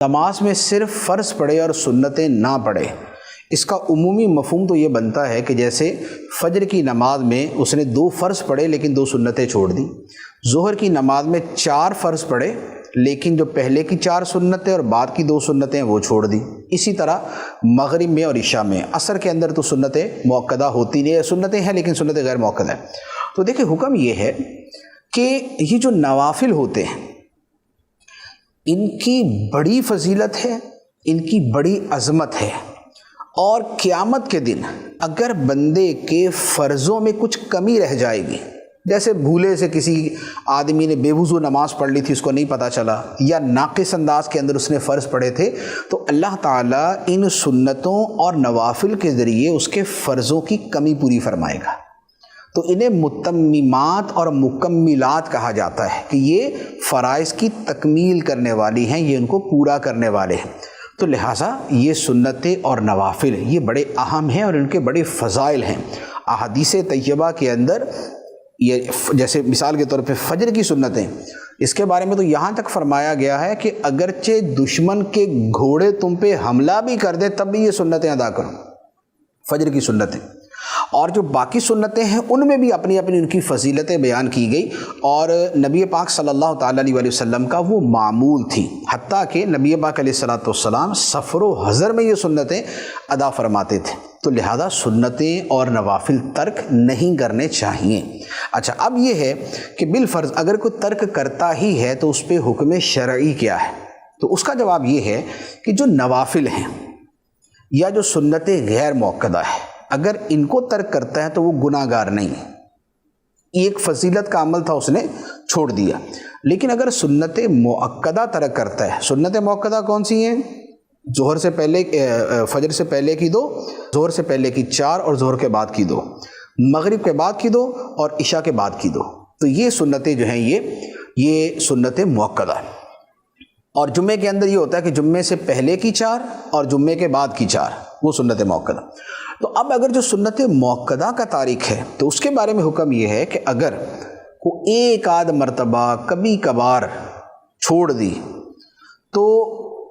نماز میں صرف فرض پڑھے اور سنتیں نہ پڑھے، اس کا عمومی مفہوم تو یہ بنتا ہے کہ جیسے فجر کی نماز میں اس نے 2 فرض پڑھے لیکن 2 سنتیں چھوڑ دی، ظہر کی نماز میں 4 فرض پڑھے لیکن جو پہلے کی 4 سنتیں اور بعد کی 2 سنتیں وہ چھوڑ دی۔ اسی طرح مغرب میں اور عشاء میں، عصر کے اندر تو سنتیں مؤکدہ ہوتی نہیں، سنتیں ہیں لیکن سنتیں غیر مؤکدہ ہیں۔ تو دیکھیں حکم یہ ہے کہ یہ جو نوافل ہوتے ہیں ان کی بڑی فضیلت ہے، ان کی بڑی عظمت ہے، اور قیامت کے دن اگر بندے کے فرضوں میں کچھ کمی رہ جائے گی، جیسے بھولے سے کسی آدمی نے بے وضو نماز پڑھ لی تھی، اس کو نہیں پتہ چلا، یا ناقص انداز کے اندر اس نے فرض پڑھے تھے، تو اللہ تعالیٰ ان سنتوں اور نوافل کے ذریعے اس کے فرضوں کی کمی پوری فرمائے گا۔ تو انہیں متممات اور مکملات کہا جاتا ہے کہ یہ فرائض کی تکمیل کرنے والی ہیں، یہ ان کو پورا کرنے والے ہیں۔ تو لہٰذا یہ سنتیں اور نوافل یہ بڑے اہم ہیں اور ان کے بڑے فضائل ہیں۔ احادیث طیبہ کے اندر یہ جیسے مثال کے طور پہ فجر کی سنتیں، اس کے بارے میں تو یہاں تک فرمایا گیا ہے کہ اگرچہ دشمن کے گھوڑے تم پہ حملہ بھی کر دیں تب بھی یہ سنتیں ادا کرو، فجر کی سنتیں۔ اور جو باقی سنتیں ہیں ان میں بھی اپنی اپنی ان کی فضیلتیں بیان کی گئی، اور نبی پاک صلی اللہ تعالیٰ علیہ وسلم کا وہ معمول تھی، حتیٰ کہ نبی پاک علیہ الصلوۃ والسلام سفر و حضر میں یہ سنتیں ادا فرماتے تھے۔ تو لہذا سنتیں اور نوافل ترک نہیں کرنے چاہیے۔ اچھا، اب یہ ہے کہ بالفرض اگر کوئی ترک کرتا ہی ہے تو اس پہ حکم شرعی کیا ہے؟ تو اس کا جواب یہ ہے کہ جو نوافل ہیں یا جو سنتیں غیر مؤکدہ ہیں، اگر ان کو ترک کرتا ہے تو وہ گناہ گار نہیں ہے، ایک فضیلت کا عمل تھا اس نے چھوڑ دیا۔ لیکن اگر سنت مؤکدہ ترک کرتا ہے، سنت مؤکدہ کون سی ہیں؟ ظہر سے پہلے، فجر سے پہلے کی 2، ظہر سے پہلے کی 4 اور ظہر کے بعد کی 2، مغرب کے بعد کی 2 اور عشاء کے بعد کی 2۔ تو یہ سنتیں جو ہیں یہ سنت مؤکدہ ہیں۔ اور جمعے کے اندر یہ ہوتا ہے کہ جمعے سے پہلے کی 4 اور جمعے کے بعد کی 4، وہ سنت مؤکدہ۔ تو اب اگر جو سنت مؤکدہ کا تارک ہے تو اس کے بارے میں حکم یہ ہے کہ اگر وہ ایک آدھ مرتبہ کبھی کبھار چھوڑ دی تو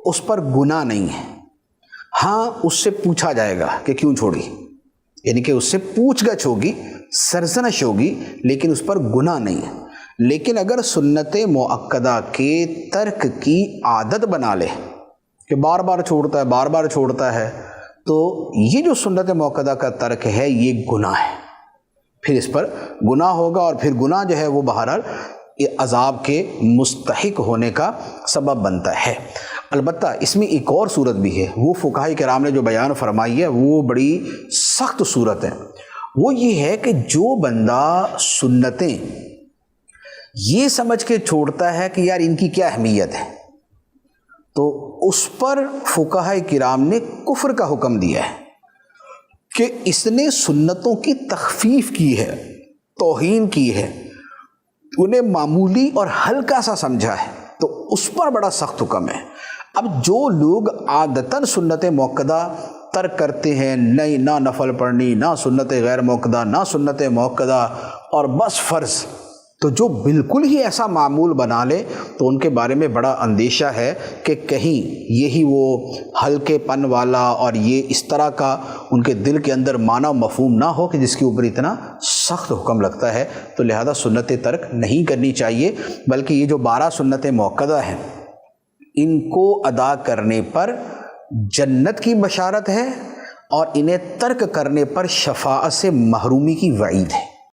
اس پر گناہ نہیں ہے۔ ہاں، اس سے پوچھا جائے گا کہ کیوں چھوڑی، یعنی کہ اس سے پوچھ گچھ ہوگی، سرزنش ہوگی، لیکن اس پر گناہ نہیں ہے۔ لیکن اگر سنت مؤکدہ کے ترک کی عادت بنا لے کہ بار بار چھوڑتا ہے تو یہ جو سنت مؤکدہ کا ترک ہے یہ گناہ ہے، پھر اس پر گناہ ہوگا، اور پھر گناہ جو ہے وہ بہرحال عذاب کے مستحق ہونے کا سبب بنتا ہے۔ البتہ اس میں ایک اور صورت بھی ہے، وہ فقہاء کرام نے جو بیان فرمائی ہے وہ بڑی سخت صورت ہے۔ وہ یہ ہے کہ جو بندہ سنتیں یہ سمجھ کے چھوڑتا ہے کہ یار ان کی کیا اہمیت ہے، تو اس پر فقہاء کرام نے کفر کا حکم دیا ہے کہ اس نے سنتوں کی تخفیف کی ہے، توہین کی ہے، انہیں معمولی اور ہلکا سا سمجھا ہے، تو اس پر بڑا سخت حکم ہے۔ اب جو لوگ عادتاً سنت مؤکدہ ترک کرتے ہیں، نہ نفل پڑھنی، نہ سنت غیر مؤکدہ، نہ سنت مؤکدہ، اور بس فرض، تو جو بالکل ہی ایسا معمول بنا لے تو ان کے بارے میں بڑا اندیشہ ہے کہ کہیں یہی وہ ہلکے پن والا اور یہ اس طرح کا ان کے دل کے اندر معنی و مفہوم نہ ہو کہ جس کے اوپر اتنا سخت حکم لگتا ہے۔ تو لہذا سنت ترک نہیں کرنی چاہیے، بلکہ یہ جو 12 سنت مؤکدہ ہیں ان کو ادا کرنے پر جنت کی بشارت ہے، اور انہیں ترک کرنے پر شفاعت سے محرومی کی وعید ہے۔